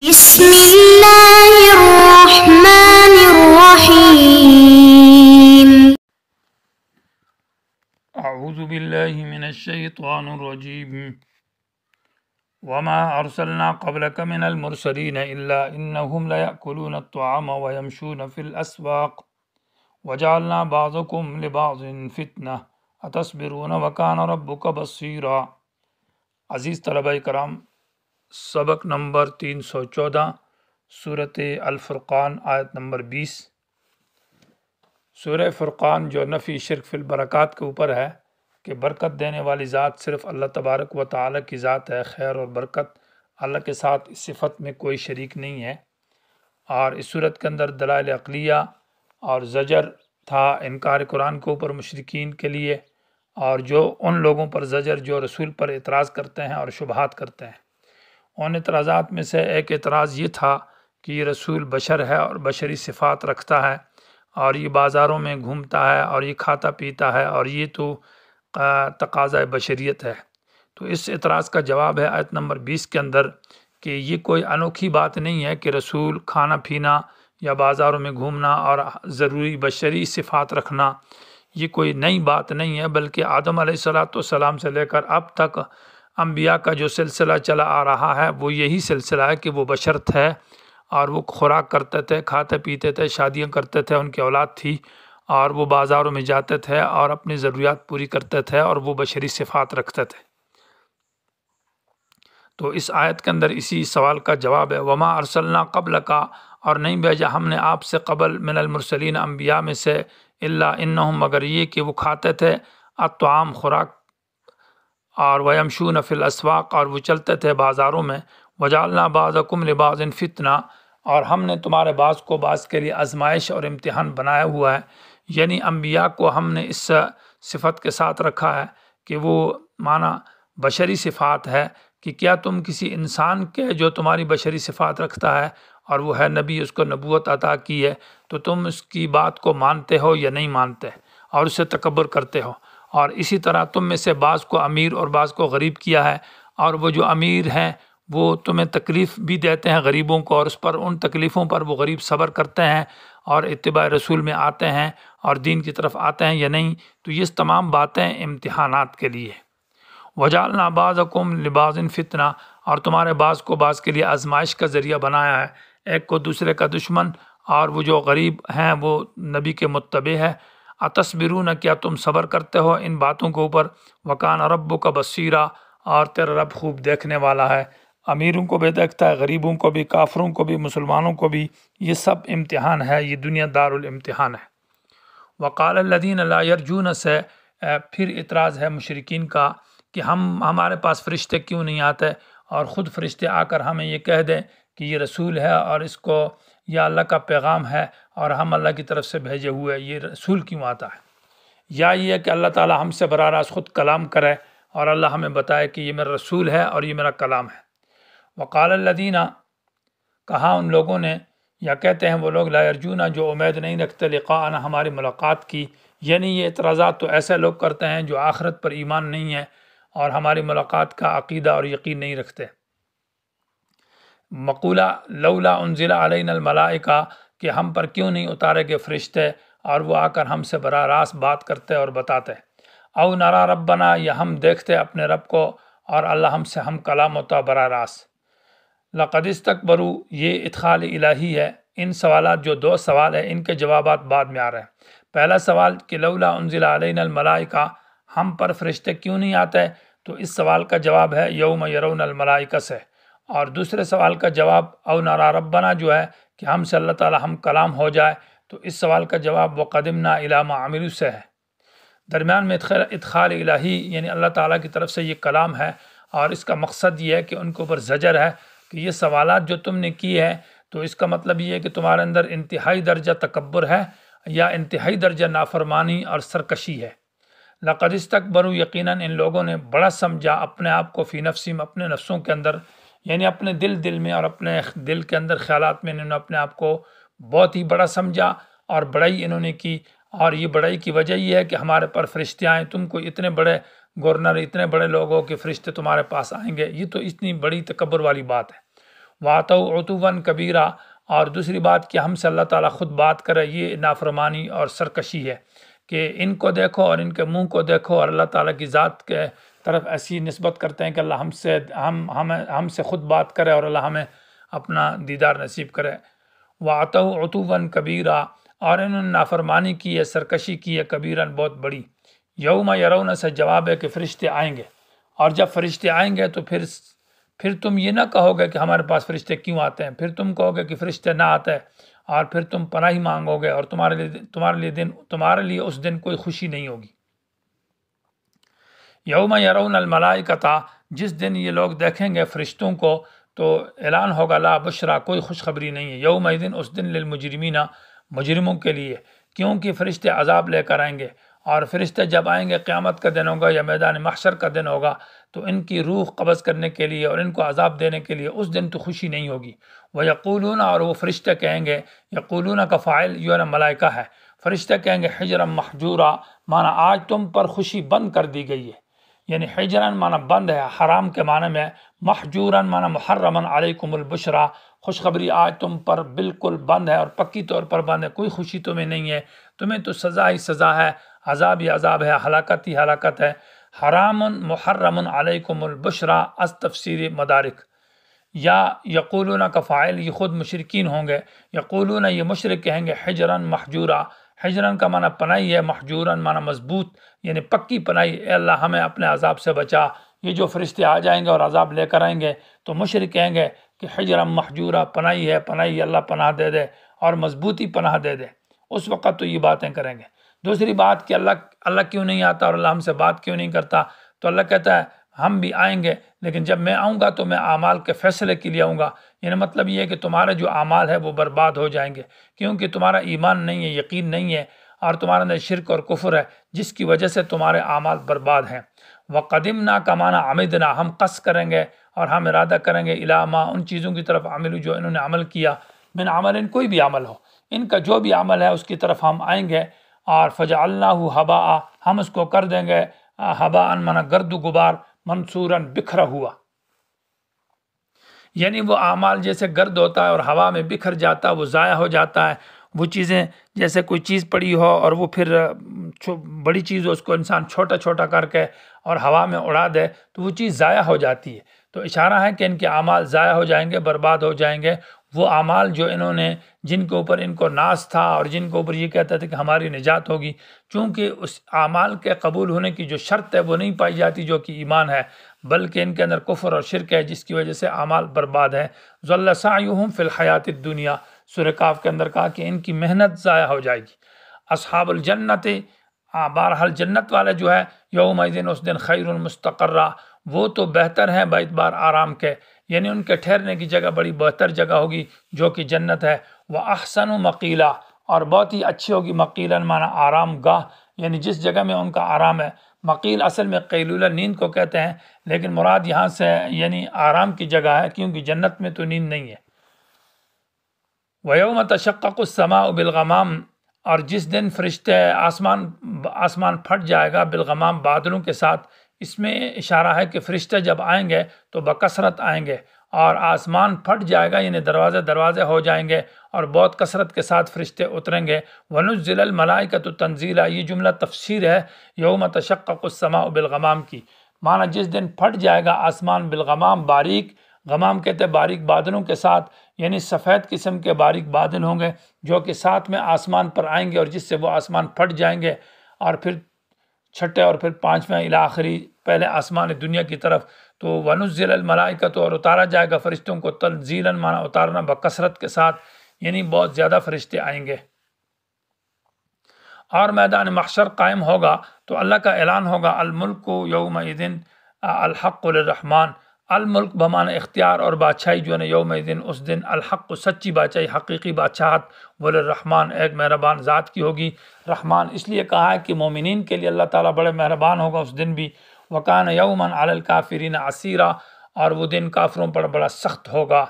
بسم اللہ الرحمن الرحیم۔ اعوذ باللہ من الشیطان الرجیم وما ارسلنا قبلک من المرسلین الا انہم لیأکلون الطعام ویمشون فی الاسواق وجعلنا بعضکم لبعض فتنہ اتصبرون وکان ربک بصیرا۔ عزیز طلبہ کرام، سبق نمبر 314 سورۃ الفرقان آیت نمبر 20۔ سورہ فرقان جو نفی شرک فی البرکات کے اوپر ہے کہ برکت دینے والی ذات صرف اللہ تبارک و تعالی کی ذات ہے، خیر اور برکت اللہ کے ساتھ اس صفت میں کوئی شریک نہیں ہے۔ اور اس صورت کے اندر دلائل عقلیہ اور زجر تھا انکار قرآن کے اوپر مشرکین کے لیے، اور جو ان لوگوں پر زجر جو رسول پر اعتراض کرتے ہیں اور شبہات کرتے ہیں۔ ان اعتراضات میں سے ایک اعتراض یہ تھا کہ یہ رسول بشر ہے اور بشری صفات رکھتا ہے، اور یہ بازاروں میں گھومتا ہے اور یہ کھاتا پیتا ہے، اور یہ تو تقاضۂ بشریت ہے۔ تو اس اعتراض کا جواب ہے آیت نمبر 20 کے اندر کہ یہ کوئی انوکھی بات نہیں ہے کہ رسول کھانا پینا یا بازاروں میں گھومنا اور ضروری بشری صفات رکھنا یہ کوئی نئی بات نہیں ہے، بلکہ آدم علیہ السلام سے لے کر اب تک انبیاء کا جو سلسلہ چلا آ رہا ہے وہ یہی سلسلہ ہے کہ وہ بشر تھے اور وہ خوراک کرتے تھے، کھاتے پیتے تھے، شادیاں کرتے تھے، ان کی اولاد تھی، اور وہ بازاروں میں جاتے تھے اور اپنی ضروریات پوری کرتے تھے، اور وہ بشری صفات رکھتے تھے۔ تو اس آیت کے اندر اسی سوال کا جواب ہے، وما ارسلنا قبل کا، اور نہیں بھیجا ہم نے آپ سے قبل من المرسلین انبیاء میں سے الا انہم مگر یہ کہ وہ کھاتے تھے الطعام خوراک، اور ویمشون فی الاسواق اور وہ چلتے تھے بازاروں میں، وجعلنا بعضکم لبعض فتنہ اور ہم نے تمہارے بعض کو بعض کے لیے آزمائش اور امتحان بنایا ہوا ہے۔ یعنی انبیاء کو ہم نے اس صفت کے ساتھ رکھا ہے کہ وہ معنی بشری صفات ہے کہ کیا تم کسی انسان کے جو تمہاری بشری صفات رکھتا ہے اور وہ ہے نبی، اس کو نبوت عطا کی ہے، تو تم اس کی بات کو مانتے ہو یا نہیں مانتے اور اس سے تکبر کرتے ہو۔ اور اسی طرح تم میں سے بعض کو امیر اور بعض کو غریب کیا ہے، اور وہ جو امیر ہیں وہ تمہیں تکلیف بھی دیتے ہیں غریبوں کو، اور اس پر ان تکلیفوں پر وہ غریب صبر کرتے ہیں اور اتباع رسول میں آتے ہیں اور دین کی طرف آتے ہیں یا نہیں۔ تو یہ تمام باتیں امتحانات کے لیے۔ وجعلنا بعضکم لبعض فتنہ اور تمہارے بعض کو بعض کے لیے آزمائش کا ذریعہ بنایا ہے، ایک کو دوسرے کا دشمن، اور وہ جو غریب ہیں وہ نبی کے متبع ہے۔ اتصبرون کیا تم صبر کرتے ہو ان باتوں کے اوپر، وکان ربک بصیرا اور تیرا رب خوب دیکھنے والا ہے، امیروں کو بھی دیکھتا ہے، غریبوں کو بھی، کافروں کو بھی، مسلمانوں کو بھی۔ یہ سب امتحان ہے، یہ دنیا دار الامتحان ہے۔ وقال الذین لا یرجون سے پھر اعتراض ہے مشرکین کا کہ ہمارے پاس فرشتے کیوں نہیں آتے، اور خود فرشتے آ کر ہمیں یہ کہہ دیں کہ یہ رسول ہے اور اس کو یا اللہ کا پیغام ہے اور ہم اللہ کی طرف سے بھیجے ہوئے، یہ رسول کیوں آتا ہے؟ یا یہ کہ اللہ تعالی ہم سے براہ راست خود کلام کرے اور اللہ ہمیں بتائے کہ یہ میرا رسول ہے اور یہ میرا کلام ہے۔ وقال الذین کہا ان لوگوں نے، یا کہتے ہیں وہ لوگ، لا یرجون جو امید نہیں رکھتے، لقاءنا ہماری ملاقات کی، یعنی یہ اعتراضات تو ایسے لوگ کرتے ہیں جو آخرت پر ایمان نہیں ہے اور ہماری ملاقات کا عقیدہ اور یقین نہیں رکھتے۔ مقولہ لولا انزل علینا الملائکہ کہ ہم پر کیوں نہیں اتارے گئے فرشتے اور وہ آ کر ہم سے براہ راست بات کرتے اور بتاتے۔ او نرا ربنا یا ہم دیکھتے اپنے رب کو اور اللہ ہم سے ہم کلام ہوتا براہ راست۔ لقد استکبروا یہ ادخال الہی ہے۔ ان سوالات جو دو سوال ہیں ان کے جوابات بعد میں آ رہے ہیں۔ پہلا سوال کہ لولا انزل علینا الملائکہ ہم پر فرشتے کیوں نہیں آتے، تو اس سوال کا جواب ہے یوم یرون الملائکہ سے، اور دوسرے سوال کا جواب او نرا ربنا جو ہے کہ ہم سے اللہ تعالی ہم کلام ہو جائے، تو اس سوال کا جواب وقدمنا الی ما عملوا سے ہے۔ درمیان میں ادخال الہی یعنی اللہ تعالیٰ کی طرف سے یہ کلام ہے، اور اس کا مقصد یہ ہے کہ ان کے اوپر زجر ہے کہ یہ سوالات جو تم نے کی ہے تو اس کا مطلب یہ ہے کہ تمہارے اندر انتہائی درجہ تکبر ہے یا انتہائی درجہ نافرمانی اور سرکشی ہے۔ لقد استکبروا یقیناً ان لوگوں نے بڑا سمجھا اپنے آپ کو، فی نفسہم اپنے نفسوں کے اندر، یعنی اپنے دل میں اور اپنے دل کے اندر خیالات میں انہوں نے اپنے آپ کو بہت ہی بڑا سمجھا اور بڑائی انہوں نے کی، اور یہ بڑائی کی وجہ یہ ہے کہ ہمارے پر فرشتے آئیں، تم کو اتنے بڑے گورنر، اتنے بڑے لوگوں کے فرشتے تمہارے پاس آئیں گے، یہ تو اتنی بڑی تکبر والی بات ہے۔ وَاتَوْا عُتُوًّا کبیرہ، اور دوسری بات کہ ہم سے اللہ تعالیٰ خود بات کرے، یہ نافرمانی اور سرکشی ہے کہ ان کو دیکھو اور ان کے منہ کو دیکھو، اور اللہ تعالیٰ کی ذات کے طرف ایسی نسبت کرتے ہیں کہ اللہ ہم سے خود بات کرے اور اللہ ہمیں اپنا دیدار نصیب کرے۔ وَاتَوْا عُتُوًّا کبیرہ، اور انہوں نے نافرمانی کی ہے، سرکشی کی ہے، کبیراً بہت بڑی۔ یوم یرون سے جواب ہے کہ فرشتے آئیں گے، اور جب فرشتے آئیں گے تو پھر تم یہ نہ کہو گے کہ ہمارے پاس فرشتے کیوں آتے ہیں، پھر تم کہو گے کہ فرشتے نہ آتے، اور پھر تم پناہی مانگو گے، اور تمہارے لیے اس دن کوئی خوشی نہیں ہوگی۔ یوم یرون الملائکۃ، جس دن یہ لوگ دیکھیں گے فرشتوں کو تو اعلان ہوگا لا بشرا، کوئی خوشخبری نہیں ہے، یوم دن، اس دن للمجرمین، مجرموں کے لیے، کیونکہ فرشتے عذاب لے کر آئیں گے، اور فرشتے جب آئیں گے قیامت کا دن ہوگا یا میدان محشر کا دن ہوگا تو ان کی روح قبض کرنے کے لیے اور ان کو عذاب دینے کے لیے اس دن تو خوشی نہیں ہوگی۔ وَيَقُولُونَ، اور وہ فرشتے کہیں گے، یقولون کا فاعل یہ ملائکہ ہے، فرشتے کہیں گے حجرا محجورا، مانا آج تم پر خوشی بند کر دی گئی ہے، یعنی حجرا مانا بند ہے حرام کے معنی میں، محجورا مانا محرما علیکم البشرا، خوشخبری آج تم پر بالکل بند ہے اور پکی طور پر بند ہے، کوئی خوشی تمہیں نہیں ہے، تمہیں تو سزا ہی سزا ہے، عذاب ہی عذاب ہے، ہلاکت ہی ہلاکت ہے۔ حرام محرم علیکم البشرا از تفسیر مدارک، یا یقولون کا فاعل یہ خود مشرکین ہوں گے، یقولون یہ مشرک کہیں گے حجرا محجورا، حجرن کا معنی پناہی ہے، محجورن معنی مضبوط، یعنی پکی پناہی، اے اللہ ہمیں اپنے عذاب سے بچا۔ یہ جو فرشتے آ جائیں گے اور عذاب لے کر آئیں گے تو مشرک کہیں گے کہ حجرا محجورا، پناہی ہے، پناہی اللہ پناہ دے دے اور مضبوطی پناہ دے دے، اس وقت تو یہ باتیں کریں گے۔ دوسری بات کہ اللہ کیوں نہیں آتا اور اللہ ہم سے بات کیوں نہیں کرتا، تو اللہ کہتا ہے ہم بھی آئیں گے، لیکن جب میں آؤں گا تو میں اعمال کے فیصلے کے لیے آؤں گا، یعنی مطلب یہ ہے کہ تمہارے جو اعمال ہے وہ برباد ہو جائیں گے، کیونکہ تمہارا ایمان نہیں ہے، یقین نہیں ہے، اور تمہارے اندر شرک اور کفر ہے، جس کی وجہ سے تمہارے اعمال برباد ہیں۔ وَقَدِمْنَا کا معنی عَمِدْنَا، ہم قصد کریں گے اور ہم ارادہ کریں گے اِلیٰ مَا، ان چیزوں کی طرف عملو جو انہوں نے عمل کیا، من عمل، کوئی بھی عمل ہو، ان کا جو بھی عمل ہے اس کی طرف ہم آئیں گے، اور فَجَعَلْنَاهُ هَبَاءً، ہم اس کو کر دیں گے ہباءً مانا گرد و غبار، منصوراً بکھرا ہوا، یعنی وہ اعمال جیسے گرد ہوتا ہے اور ہوا میں بکھر جاتا ہے، وہ ضائع ہو جاتا ہے، وہ چیزیں جیسے کوئی چیز پڑی ہو اور وہ پھر بڑی چیز ہو، اس کو انسان چھوٹا چھوٹا کر کے اور ہوا میں اڑا دے تو وہ چیز ضائع ہو جاتی ہے۔ تو اشارہ ہے کہ ان کے اعمال ضائع ہو جائیں گے، برباد ہو جائیں گے، وہ اعمال جو انہوں نے، جن کے اوپر ان کو ناز تھا اور جن کے اوپر یہ کہتے تھے کہ ہماری نجات ہوگی، چونکہ اس اعمال کے قبول ہونے کی جو شرط ہے وہ نہیں پائی جاتی جو کہ ایمان ہے، بلکہ ان کے اندر کفر اور شرک ہے، جس کی وجہ سے اعمال برباد ہیں۔ ضل سعیہم فی الحیات الدنیا، سورہ کاف کے اندر کہا کہ ان کی محنت ضائع ہو جائے گی۔ اصحاب الجنت، بہرحال جنت والے جو ہے، یومئذ، اس دن، خیر مستقرہ، وہ تو بہتر ہیں باعتبار آرام کے، یعنی ان کے ٹھہرنے کی جگہ بڑی بہتر جگہ ہوگی جو کہ جنت ہے۔ وَأَحْسَنُ مَقِيلًا، اور بہت ہی اچھی ہوگی، مقیلاً مانا آرام گاہ، یعنی جس جگہ میں ان کا آرام ہے۔ مقیل اصل میں قیلولہ نیند کو کہتے ہیں، لیکن مراد یہاں سے یعنی آرام کی جگہ ہے، کیونکہ جنت میں تو نیند نہیں ہے۔ وَيَوْمَ تَشَقَّقُ السَّمَاءُ بِالْغَمَامِ، اور جس دن فرشتے آسمان پھٹ جائے گا، بالغمام، بادلوں کے ساتھ، اس میں اشارہ ہے کہ فرشتے جب آئیں گے تو بکثرت آئیں گے اور آسمان پھٹ جائے گا، یعنی دروازے ہو جائیں گے اور بہت کثرت کے ساتھ فرشتے اتریں گے۔ وَنُزِّلَ الْمَلَائِكَةُ تَنزِيلًا، یہ جملہ تفسیر ہے یوم تشقق السماء بالغمام کی، معنی جس دن پھٹ جائے گا آسمان، بالغمام، باریک، غمام کہتے ہیں باریک بادلوں کے ساتھ، یعنی سفید قسم کے باریک بادل ہوں گے جو کہ ساتھ میں آسمان پر آئیں گے اور جس سے وہ آسمان پھٹ جائیں گے، اور پھر چھٹے اور پھر پانچویں الی آخری پہلے آسمان دنیا کی طرف۔ تو وَنُزِّلَ الْمَلَائِكَةُ، اور اتارا جائے گا فرشتوں کو، تنزیلاً مانا اتارنا، بکثرت کے ساتھ، یعنی بہت زیادہ فرشتے آئیں گے۔ اور میدان محشر قائم ہوگا تو اللہ کا اعلان ہوگا، الملک یومئذ الحق للرحمن، الملک بمعنی اختیار اور بادشاہی جو ہے یومئذ، اس دن، الحق سچی بادشاہی، حقیقی بادشاہت، وللرحمن، ایک مہربان ذات کی ہوگی۔ رحمان اس لیے کہا ہے کہ مومنین کے لیے اللہ تعالیٰ بڑے مہربان ہوگا اس دن بھی۔ وَكَانَ يَوْمًا عَلَى الْكَافِرِينَ عَسِيرًا، اور وہ دن کافروں پر بڑا سخت ہوگا۔